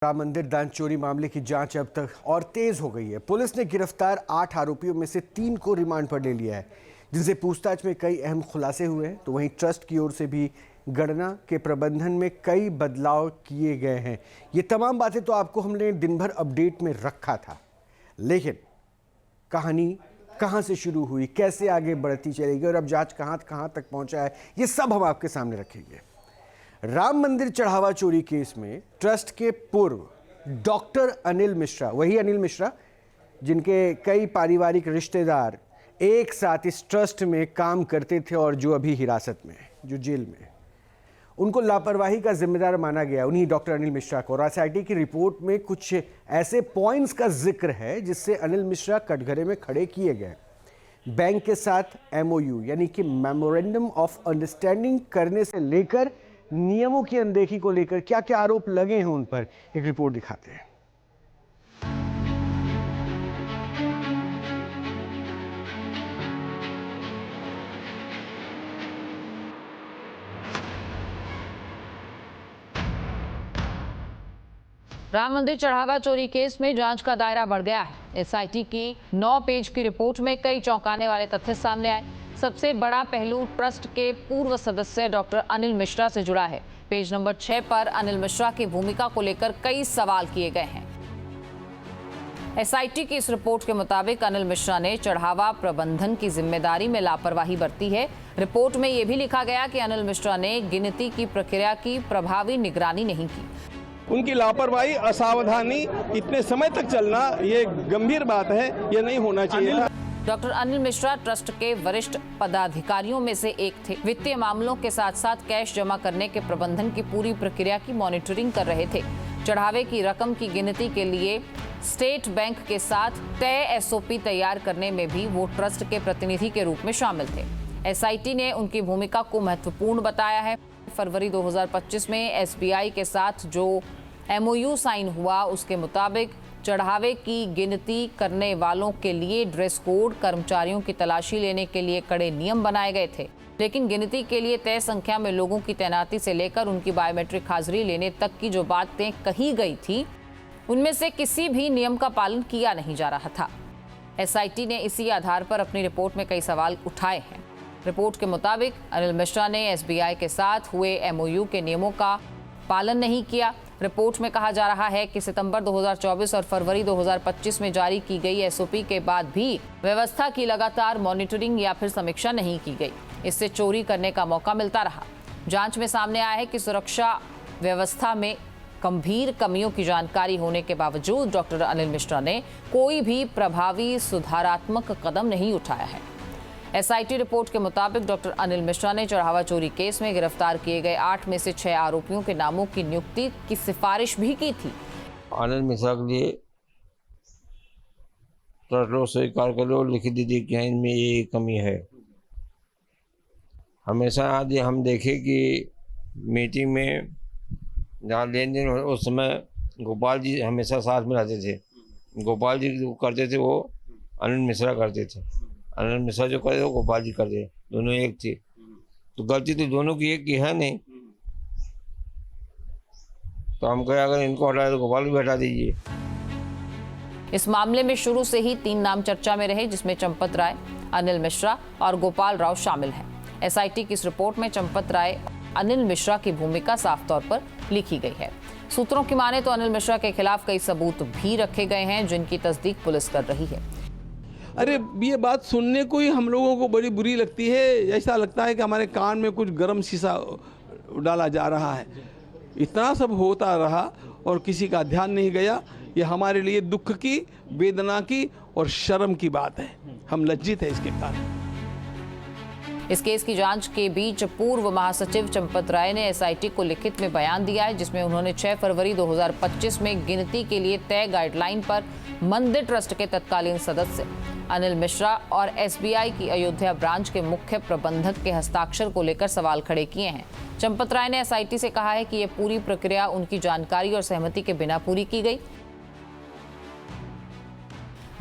राम मंदिर दान चोरी मामले की जांच अब तक और तेज हो गई है। पुलिस ने गिरफ्तार 8 आरोपियों में से 3 को रिमांड पर ले लिया है, जिनसे पूछताछ में कई अहम खुलासे हुए हैं। तो वहीं ट्रस्ट की ओर से भी गणना के प्रबंधन में कई बदलाव किए गए हैं। ये तमाम बातें तो आपको हमने दिन भर अपडेट में रखा था, लेकिन कहानी कहां से शुरू हुई, कैसे आगे बढ़ती चलेगी और अब जांच कहां तक पहुंचा है, ये सब हम आपके सामने रखेंगे। राम मंदिर चढ़ावा चोरी केस में ट्रस्ट के पूर्व डॉक्टर अनिल मिश्रा, वही अनिल मिश्रा जिनके कई पारिवारिक रिश्तेदार एक साथ इस ट्रस्ट में काम करते थे और जो अभी हिरासत में है, जो जेल में है, उनको लापरवाही का जिम्मेदार माना गया, उन्हीं डॉक्टर अनिल मिश्रा को। और एसआईटी की रिपोर्ट में कुछ ऐसे पॉइंट्स का जिक्र है जिससे अनिल मिश्रा कटघरे में खड़े किए गए। बैंक के साथ एमओयू यानी कि मेमोरेंडम ऑफ अंडरस्टैंडिंग करने से लेकर नियमों की अनदेखी को लेकर क्या क्या आरोप लगे हैं उन पर, एक रिपोर्ट दिखाते हैं। राम मंदिर चढ़ावा चोरी केस में जांच का दायरा बढ़ गया है। एसआईटी की 9 पेज की रिपोर्ट में कई चौंकाने वाले तथ्य सामने आए। सबसे बड़ा पहलू ट्रस्ट के पूर्व सदस्य डॉक्टर अनिल मिश्रा से जुड़ा है। पेज नंबर 6 पर अनिल मिश्रा की भूमिका को लेकर कई सवाल किए गए हैं। एसआईटी की इस रिपोर्ट के मुताबिक अनिल मिश्रा ने चढ़ावा प्रबंधन की जिम्मेदारी में लापरवाही बरती है। रिपोर्ट में यह भी लिखा गया कि अनिल मिश्रा ने गिनती की प्रक्रिया की प्रभावी निगरानी नहीं की। उनकी लापरवाही, असावधानी, इतने समय तक चलना, ये गंभीर बात है, ये नहीं होना चाहिए। डॉक्टर अनिल मिश्रा ट्रस्ट के वरिष्ठ पदाधिकारियों में से एक थे। वित्तीय मामलों के साथ साथ कैश जमा करने के प्रबंधन की पूरी प्रक्रिया की मॉनिटरिंग कर रहे थे। चढ़ावे की रकम की गिनती के लिए स्टेट बैंक के साथ तय एसओपी तैयार करने में भी वो ट्रस्ट के प्रतिनिधि के रूप में शामिल थे। एसआईटी ने उनकी भूमिका को महत्वपूर्ण बताया है। फरवरी 2025 में एसबीआई के साथ जो एमओयू साइन हुआ, उसके मुताबिक चढ़ावे की गिनती करने वालों के लिए ड्रेस कोड, कर्मचारियों की तलाशी लेने के लिए कड़े नियम बनाए गए थे। लेकिन गिनती के लिए तय संख्या में लोगों की तैनाती से लेकर उनकी बायोमेट्रिक हाजिरी लेने तक की जो बातें कही गई थी, उनमें से किसी भी नियम का पालन किया नहीं जा रहा था। एसआईटी ने इसी आधार पर अपनी रिपोर्ट में कई सवाल उठाए हैं। रिपोर्ट के मुताबिक अनिल मिश्रा ने एसबीआई के साथ हुए एमओयू के नियमों का पालन नहीं किया। रिपोर्ट में कहा जा रहा है कि सितंबर 2024 और फरवरी 2025 में जारी की गई एसओपी के बाद भी व्यवस्था की लगातार मॉनिटरिंग या फिर समीक्षा नहीं की गई। इससे चोरी करने का मौका मिलता रहा। जांच में सामने आया है कि सुरक्षा व्यवस्था में गंभीर कमियों की जानकारी होने के बावजूद डॉक्टर अनिल मिश्रा ने कोई भी प्रभावी सुधारात्मक कदम नहीं उठाया है। एसआईटी रिपोर्ट के मुताबिक डॉक्टर अनिल मिश्रा ने चढ़ावा चोरी केस में गिरफ्तार किए गए 8 में से 6 आरोपियों के नामों की नियुक्ति की सिफारिश भी की थी। अनिल मिश्रा के लिए ट्रस्ट लो स्वीकार कर लो, लिख दीजिए कि इनमें ये कमी है। हमेशा आज हम देखे कि मीटिंग में जहाँ लेन देन उस समय गोपाल जी हमेशा साथ में रहते थे। गोपाल जी जो करते थे वो अनिल मिश्रा करते थे, अनिल मिश्रा जो करे वो गोपाल जी करते, दोनों एक थे। तो गलती तो दोनों की एक की है नहीं, तो हम कहे अगर इनको हटाए तो गोपाल भी हटा दीजिए। इस मामले में शुरू से ही 3 नाम चर्चा में रहे, जिसमें चंपत राय, अनिल मिश्रा और गोपाल राव शामिल हैं। एसआईटी की इस रिपोर्ट में चंपत राय, अनिल मिश्रा की भूमिका साफ तौर पर लिखी गई है। सूत्रों की माने तो अनिल मिश्रा के खिलाफ कई सबूत भी रखे गए हैं, जिनकी तस्दीक पुलिस कर रही है। अरे ये बात सुनने को ही हम लोगों को बड़ी बुरी लगती है। ऐसा लगता है कि हमारे कान में कुछ गर्म शीशा डाला जा रहा है। इतना सब होता रहा और किसी का ध्यान नहीं गया। ये हमारे लिए दुख की, वेदना की और शर्म की बात है। हम लज्जित हैं इसके कारण। इस केस की जांच के बीच पूर्व महासचिव चंपत राय ने एसआईटी को लिखित में बयान दिया है, जिसमें उन्होंने 6 फरवरी 2025 में गिनती के लिए तय गाइडलाइन पर मंदिर ट्रस्ट के तत्कालीन सदस्य अनिल मिश्रा और एसबीआई की अयोध्या ब्रांच के मुख्य प्रबंधक के हस्ताक्षर को लेकर सवाल खड़े किए हैं। चंपत राय ने एसआईटी से कहा है कि यह पूरी प्रक्रिया उनकी जानकारी और सहमति के बिना पूरी की गई।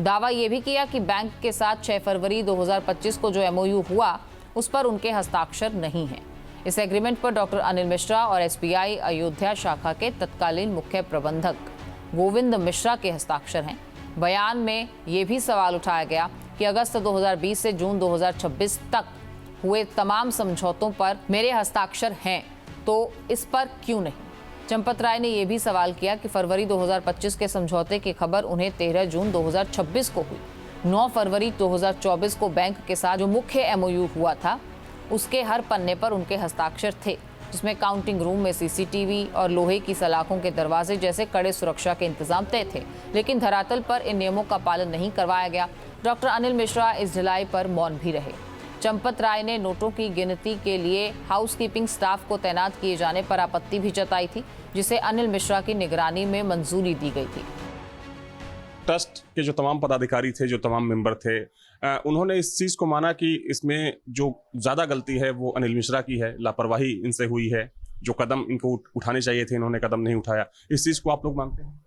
दावा यह भी किया कि बैंक के साथ 6 फरवरी 2025 को जो एमओयू हुआ, उस पर उनके हस्ताक्षर नहीं है। इस एग्रीमेंट पर डॉक्टर अनिल मिश्रा और SBI अयोध्या शाखा के तत्कालीन मुख्य प्रबंधक गोविंद मिश्रा के हस्ताक्षर हैं। बयान में ये भी सवाल उठाया गया कि अगस्त 2020 से जून 2026 तक हुए तमाम समझौतों पर मेरे हस्ताक्षर हैं, तो इस पर क्यों नहीं। चंपत राय ने यह भी सवाल किया कि फरवरी 2025 के समझौते की खबर उन्हें 13 जून 2026 को हुई। 9 फरवरी 2024 को बैंक के साथ जो मुख्य MOU हुआ था उसके हर पन्ने पर उनके हस्ताक्षर थे, जिसमें काउंटिंग रूम में CCTV और लोहे की सलाखों के दरवाजे जैसे कड़े सुरक्षा के इंतजाम तय थे, लेकिन धरातल पर इन नियमों का पालन नहीं करवाया गया। डॉक्टर अनिल मिश्रा इस ढिलाई पर मौन भी रहे। चंपत राय ने नोटों की गिनती के लिए हाउसकीपिंग स्टाफ को तैनात किए जाने पर आपत्ति भी जताई थी, जिसे अनिल मिश्रा की निगरानी में मंजूरी दी गई थी। ट्रस्ट के जो तमाम पदाधिकारी थे, जो तमाम मेंबर थे, उन्होंने इस चीज़ को माना कि इसमें जो ज़्यादा गलती है वो अनिल मिश्रा की है, लापरवाही इनसे हुई है, जो कदम इनको उठाने चाहिए थे इन्होंने कदम नहीं उठाया। इस चीज़ को आप लोग मानते हैं?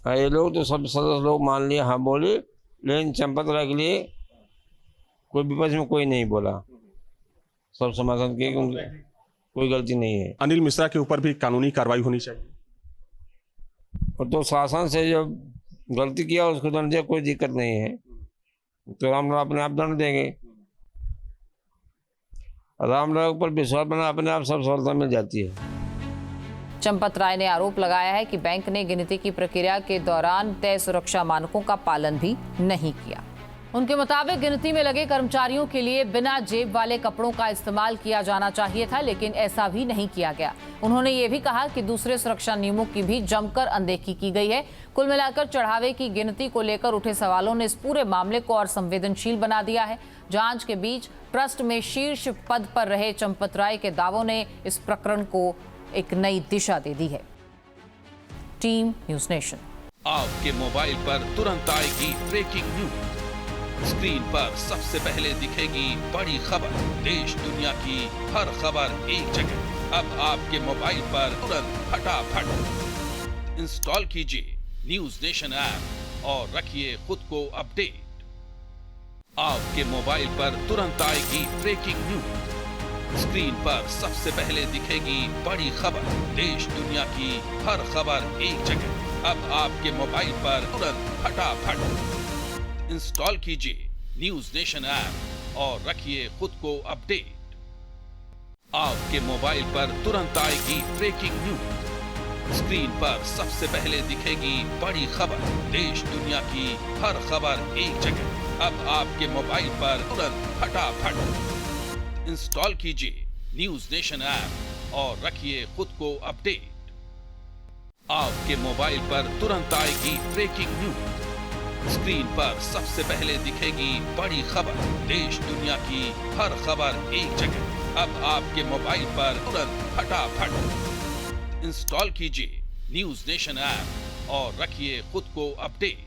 हाँ, ये लोग तो सब सदस्य लोग मान लिए, हाँ बोले, लेकिन चंपत राय के लिए कोई विपक्ष में कोई नहीं बोला, सब समर्थन किए कि उनकी कोई गलती नहीं है। अनिल मिश्रा के ऊपर भी कानूनी कार्रवाई होनी चाहिए। और तो शासन से जब गलती किया उसको दंड दिया, कोई दिक्कत नहीं है, तो रामलाल अपने आप दंड देंगे। रामलाल पर विश्वास बना, अपने आप सब सफलता मिल जाती है। चंपत राय ने आरोप लगाया है कि बैंक ने गिनती की प्रक्रिया के दौरान तय सुरक्षा मानकों का पालन भी नहीं किया। उनके मुताबिक गिनती में लगे कर्मचारियों के लिए बिना जेब वाले कपड़ों का इस्तेमाल किया जाना चाहिए था, लेकिन ऐसा भी नहीं किया गया। उन्होंने ये भी कहा कि दूसरे सुरक्षा नियमों की भी जमकर अनदेखी की गई है। कुल मिलाकर चढ़ावे की गिनती को लेकर उठे सवालों ने इस पूरे मामले को और संवेदनशील बना दिया है। जांच के बीच ट्रस्ट में शीर्ष पद पर रहे चंपत राय के दावों ने इस प्रकरण को एक नई दिशा दे दी है। Team news nation. आपके मोबाइल पर तुरंत आएगी ब्रेकिंग न्यूज। स्क्रीन पर सबसे पहले दिखेगी बड़ी खबर, देश दुनिया की हर खबर एक जगह। अब आपके मोबाइल पर तुरंत फटाफट इंस्टॉल कीजिए न्यूज़ नेशन ऐप और रखिए खुद को अपडेट। आपके मोबाइल पर तुरंत आएगी ब्रेकिंग न्यूज। स्क्रीन पर सबसे पहले दिखेगी बड़ी खबर, देश दुनिया की हर खबर एक जगह। अब आपके मोबाइल पर तुरंत फटाफट इंस्टॉल कीजिए न्यूज़ नेशन ऐप और रखिए खुद को अपडेट। आपके मोबाइल पर तुरंत आएगी ब्रेकिंग न्यूज। स्क्रीन पर सबसे पहले दिखेगी बड़ी खबर, देश दुनिया की हर खबर एक जगह। अब आपके मोबाइल पर तुरंत फटाफट इंस्टॉल कीजिए न्यूज़ नेशन ऐप और रखिए खुद को अपडेट। आपके मोबाइल पर तुरंत आएगी ब्रेकिंग न्यूज। स्क्रीन पर सबसे पहले दिखेगी बड़ी खबर, देश दुनिया की हर खबर एक जगह। अब आपके मोबाइल पर तुरंत फटाफट इंस्टॉल कीजिए न्यूज़ नेशन ऐप और रखिए खुद को अपडेट।